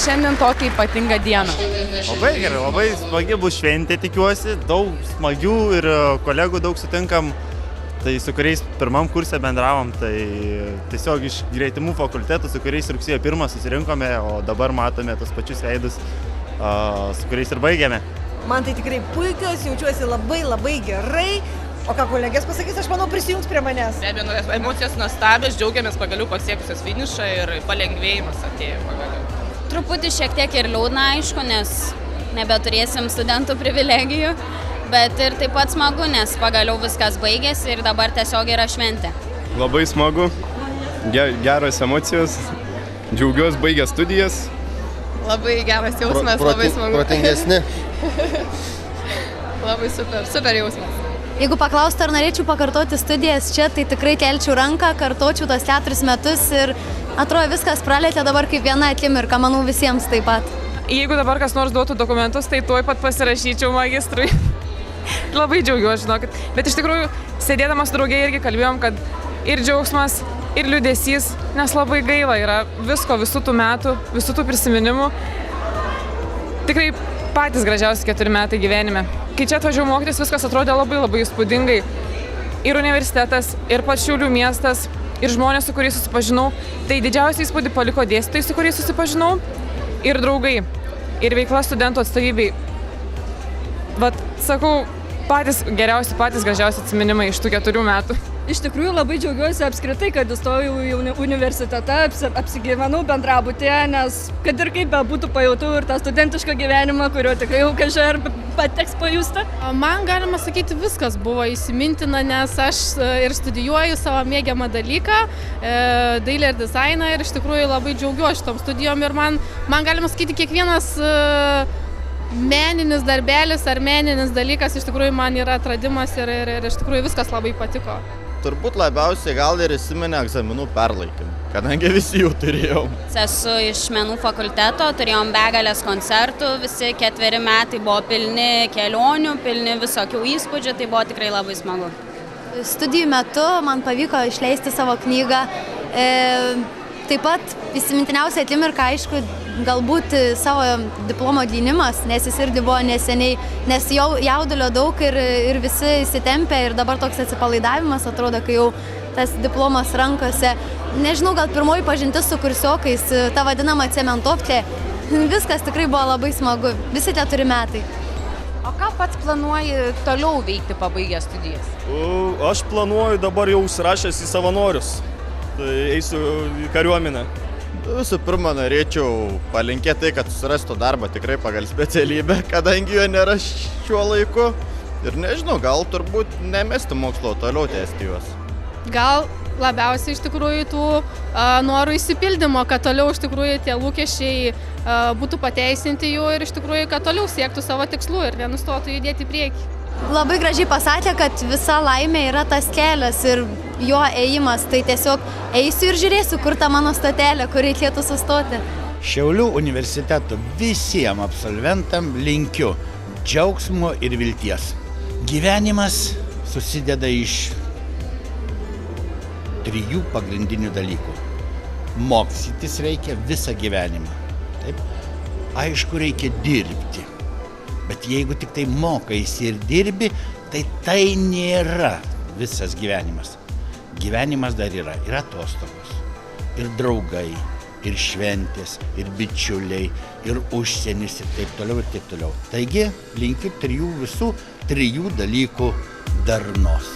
šiandien tokią ypatingą dieną? Labai gerai, labai smagi bus šventė, tikiuosi, daug smagių ir kolegų daug sutinkam, tai su kuriais pirmam kurse bendravom, tai tiesiog iš greitimų fakultetų, su kuriais rugsėjo 1 susirinkome, o dabar matome tos pačius veidus, su kuriais ir baigėme. Man tai tikrai puikios, jaučiuosi labai gerai. O ką kolegės pasakys, aš manau, prisijungs prie manęs. Be abejo, emocijos nuostabios, džiaugiamės pagaliau pasiekusios finišą ir palengvėjimas atėjo pagaliau. Truputį šiek tiek ir liūdna, aišku, nes nebeturėsim studentų privilegijų, bet ir taip pat smagu, nes pagaliau viskas baigėsi ir dabar tiesiog yra šventė. Labai smagu, geros emocijos, džiaugiuosi baigę studijas. Labai geras jausmas, labai smagu. Protingesni. Labai super jausmas. Jeigu paklaustų, ar norėčiau pakartoti studijas čia, tai tikrai kelčiau ranką, kartočiau tos 4 metus ir atrodo viskas pralėtė dabar kaip viena akimirka, manau visiems taip pat. Jeigu dabar kas nors duotų dokumentus, tai tuoj pat pasirašyčiau magistrui. Labai džiaugiuosi, žinokit. Bet iš tikrųjų, sėdėdamas draugiai irgi kalbėjom, kad ir džiaugsmas, ir liūdesys, nes labai gaila yra visko, visų tų metų, visų tų prisiminimų. Tikrai patys gražiausi 4 metai gyvenime. Kai čia atvažiavau mokytis, viskas atrodė labai įspūdingai. Ir universitetas, ir pats Šiaulių miestas, ir žmonės, su kuriais susipažinau. Tai didžiausią įspūdį paliko dėstytojai, su kuriais susipažinau, ir draugai, ir veikla studentų atstovybei. Vat, sakau, patys geriausi, patys gražiausi atsiminimai iš tų 4 metų. Iš tikrųjų labai džiaugiuosi apskritai, kad įstojau į universitetą, apsigyvenau bendrabutyje, nes kad ir kaip bebūtų pajutau ir tą studentišką gyvenimą, kurio tikrai jau kažkai ir pateks pajusti. Man galima sakyti, viskas buvo įsimintina, nes aš ir studijuoju savo mėgiamą dalyką, dailę ir dizainą, ir iš tikrųjų labai džiaugiuosi šitom studijom ir man galima sakyti, kiekvienas meninis darbelis ar meninis dalykas iš tikrųjų man yra atradimas ir iš tikrųjų viskas labai patiko. Turbūt labiausiai gal ir įsiminė egzaminų perlaikymą, kadangi visi jų turėjom. Esu iš menų fakulteto, turėjom begalės koncertų, visi 4 metai buvo pilni kelionių, pilni visokių įspūdžių, tai buvo tikrai labai smagu. Studijų metu man pavyko išleisti savo knygą. Taip pat įsimintiniausia akimirka, aišku, galbūt savo diplomo gynimas, nes jis irgi buvo neseniai, nes jau jaudulio daug ir visi įsitempė ir dabar toks atsipalaidavimas atrodo, kai jau tas diplomas rankose. Nežinau, gal pirmoji pažintis su kursiokais, ta vadinama cementovkė, viskas tikrai buvo labai smagu, visi 4 metai. O ką pats planuoji toliau veikti pabaigęs studijas? Aš planuoju dabar jau užsirašęs į savanorius, tai eisiu į kariuomenę. Visų pirma, norėčiau palinkėti tai, kad susirastų darbą tikrai pagal specialybę, kadangi jo nėra šiuo laiku. Ir nežinau, gal turbūt nemesti mokslo, toliau tęsti juos. Gal labiausiai iš tikrųjų tų norų įsipildymo, kad toliau iš tikrųjų tie lūkesčiai būtų pateisinti jų ir iš tikrųjų, kad toliau siektų savo tikslų ir nenustotų judėti į priekį. Labai gražiai pasakė, kad visa laimė yra tas kelias ir jo ėjimas, tai tiesiog eisiu ir žiūrėsiu, kur ta mano stotelė, kur reikėtų sustoti. Šiaulių universiteto visiems absolventam linkiu džiaugsmo ir vilties. Gyvenimas susideda iš 3 pagrindinių dalykų. Mokytis reikia visą gyvenimą. Taip? Aišku, reikia dirbti. Bet jeigu tik tai mokaisi ir dirbi, tai nėra visas gyvenimas. Gyvenimas dar yra ir atostogos, ir draugai, ir šventės, ir bičiuliai, ir užsienis, ir taip toliau, ir taip toliau. Taigi, linkiu visų 3 dalykų darnos.